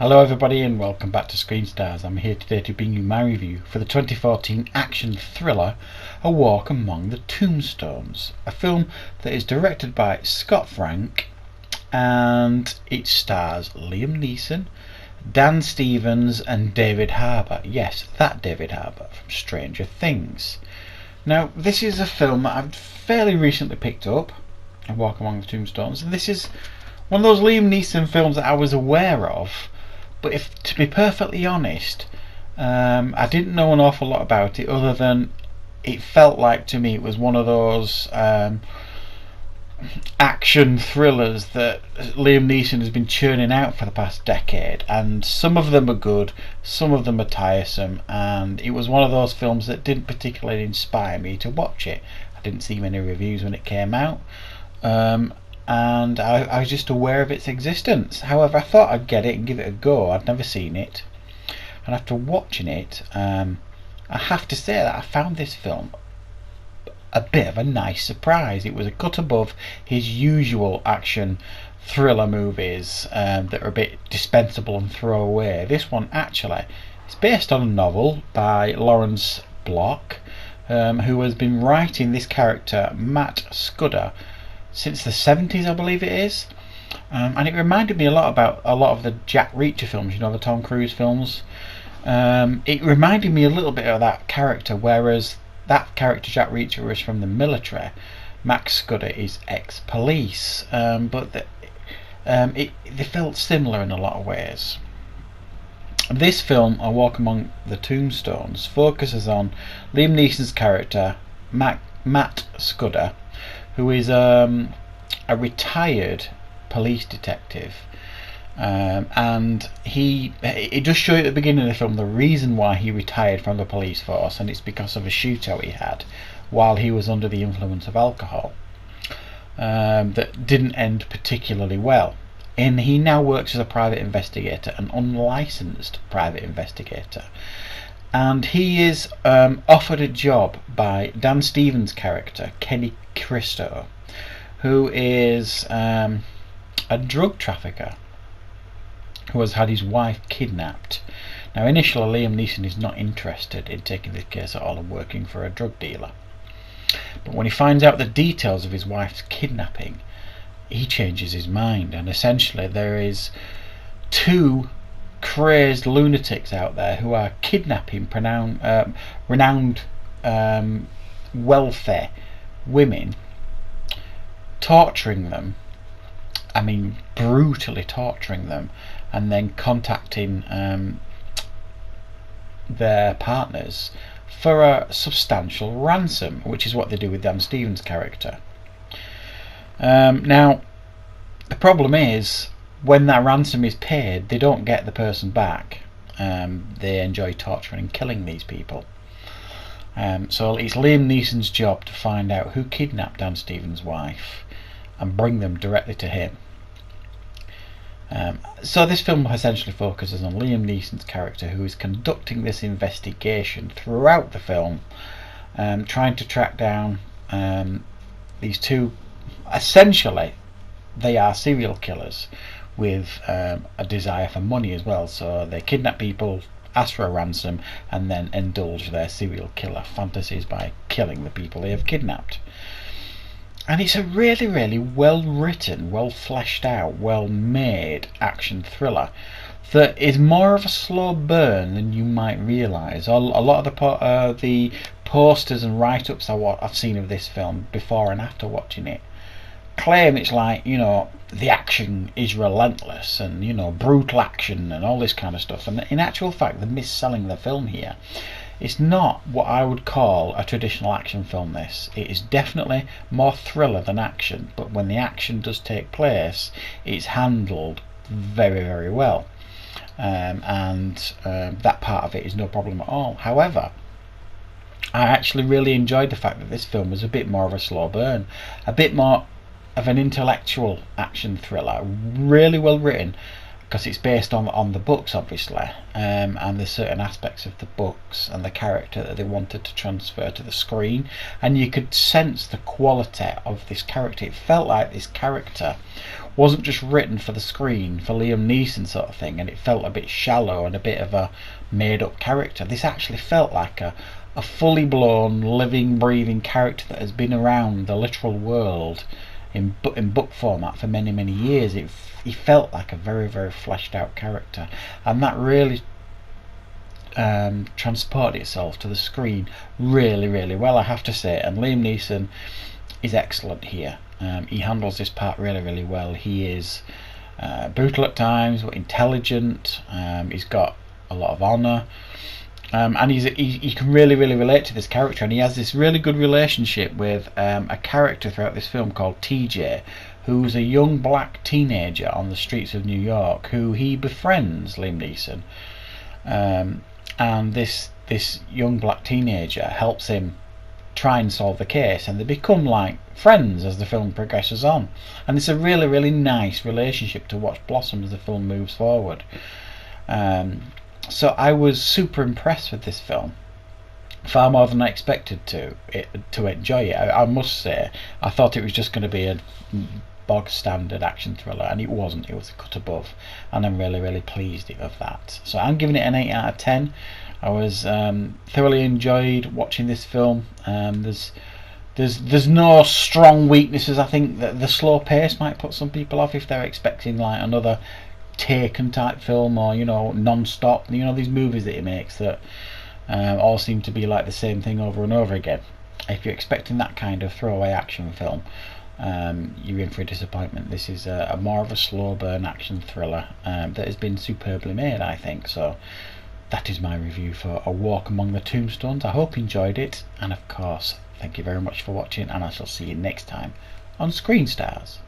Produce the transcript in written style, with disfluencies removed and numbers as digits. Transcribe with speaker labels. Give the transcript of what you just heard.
Speaker 1: Hello everybody and welcome back to Screen Stars. I'm here today to bring you my review for the 2014 action thriller A Walk Among the Tombstones, a film that is directed by Scott Frank and it stars Liam Neeson, Dan Stevens and David Harbour. Yes, that David Harbour from Stranger Things. Now, this is a film that I've fairly recently picked up, A Walk Among the Tombstones, and this is one of those Liam Neeson films that I was aware of, but if to be perfectly honest, I didn't know an awful lot about it other than it felt like to me it was one of those action thrillers that Liam Neeson has been churning out for the past decade, and some of them are good, some of them are tiresome, and it was one of those films that didn't particularly inspire me to watch it. I didn't see many reviews when it came out, and I was just aware of its existence. However, I thought I'd get it and give it a go. I'd never seen it, and after watching it, I have to say that I found this film a bit of a nice surprise. It was a cut above his usual action thriller movies that are a bit dispensable and throwaway. This one actually is based on a novel by Lawrence Block, who has been writing this character Matt Scudder since the 70s, I believe it is, and it reminded me a lot about a lot of the Jack Reacher films, you know, the Tom Cruise films. It reminded me a little bit of that character, whereas that character Jack Reacher was from the military. Max Scudder is ex-police, but they felt similar in a lot of ways. This film, A Walk Among the Tombstones, focuses on Liam Neeson's character Matt Scudder, who is a retired police detective, and it does show you at the beginning of the film the reason why he retired from the police force, and it's because of a shootout he had while he was under the influence of alcohol, that didn't end particularly well. And he now works as a private investigator, an unlicensed private investigator, and he is offered a job by Dan Stevens' character Kenny Christo, who is a drug trafficker who has had his wife kidnapped. Now, initially Liam Neeson is not interested in taking this case at all and working for a drug dealer, but when he finds out the details of his wife's kidnapping, he changes his mind, and essentially there is two crazed lunatics out there who are kidnapping renowned wealthy women, torturing them, I mean brutally torturing them, and then contacting their partners for a substantial ransom, which is what they do with Dan Stevens' character. Now, the problem is, when that ransom is paid, they don't get the person back. They enjoy torturing and killing these people. So it's Liam Neeson's job to find out who kidnapped Dan Stevens' wife and bring them directly to him. So this film essentially focuses on Liam Neeson's character, who is conducting this investigation throughout the film, trying to track down these two. Essentially, they are serial killers with a desire for money as well. So they kidnap people, ask for a ransom, and then indulge their serial killer fantasies by killing the people they have kidnapped. And it's a really, really well written, well fleshed out, well made action thriller that is more of a slow burn than you might realise. A lot of the posters and write-ups I've seen of this film before and after watching it claim it's like, you know, the action is relentless and, you know, brutal action and all this kind of stuff, and in actual fact they're mis-selling the film here. It's not what I would call a traditional action film. It is definitely more thriller than action, but when the action does take place, it's handled very, very well, and that part of it is no problem at all. However, I actually really enjoyed the fact that this film was a bit more of a slow burn, a bit more of an intellectual action thriller, really well written, because it's based on the books, obviously, and there's certain aspects of the books and the character that they wanted to transfer to the screen, and you could sense the quality of this character. It felt like this character wasn't just written for the screen for Liam Neeson sort of thing, and it felt a bit shallow and a bit of a made up character. This actually felt like a fully blown, living, breathing character that has been around the literal world in book format for many, many years. He felt like a very, very fleshed out character, and that really transported itself to the screen really, really well, I have to say. And Liam Neeson is excellent here. He handles this part really, really well. He is brutal at times, but intelligent. He's got a lot of honour, and he can really, really relate to this character. And he has this really good relationship with a character throughout this film called TJ, who's a young black teenager on the streets of New York, who he befriends Liam Neeson. And this young black teenager helps him try and solve the case, and they become like friends as the film progresses on. And it's a really, really nice relationship to watch blossom as the film moves forward. So I was super impressed with this film, far more than I expected to enjoy it. I must say, I thought it was just going to be a bog standard action thriller, and it wasn't. It was a cut above, and I'm really, really pleased of that. So I'm giving it an 8 out of 10. I was thoroughly enjoyed watching this film. There's no strong weaknesses. I think that the slow pace might put some people off if they're expecting like another Taken type film, or non-stop. These movies that he makes that all seem to be like the same thing over and over again. If you're expecting that kind of throwaway action film, you're in for a disappointment. This is a more of a slow burn action thriller that has been superbly made, I think. So that is my review for A Walk Among the Tombstones. I hope you enjoyed it, and of course, thank you very much for watching, and I shall see you next time on Screen Stars.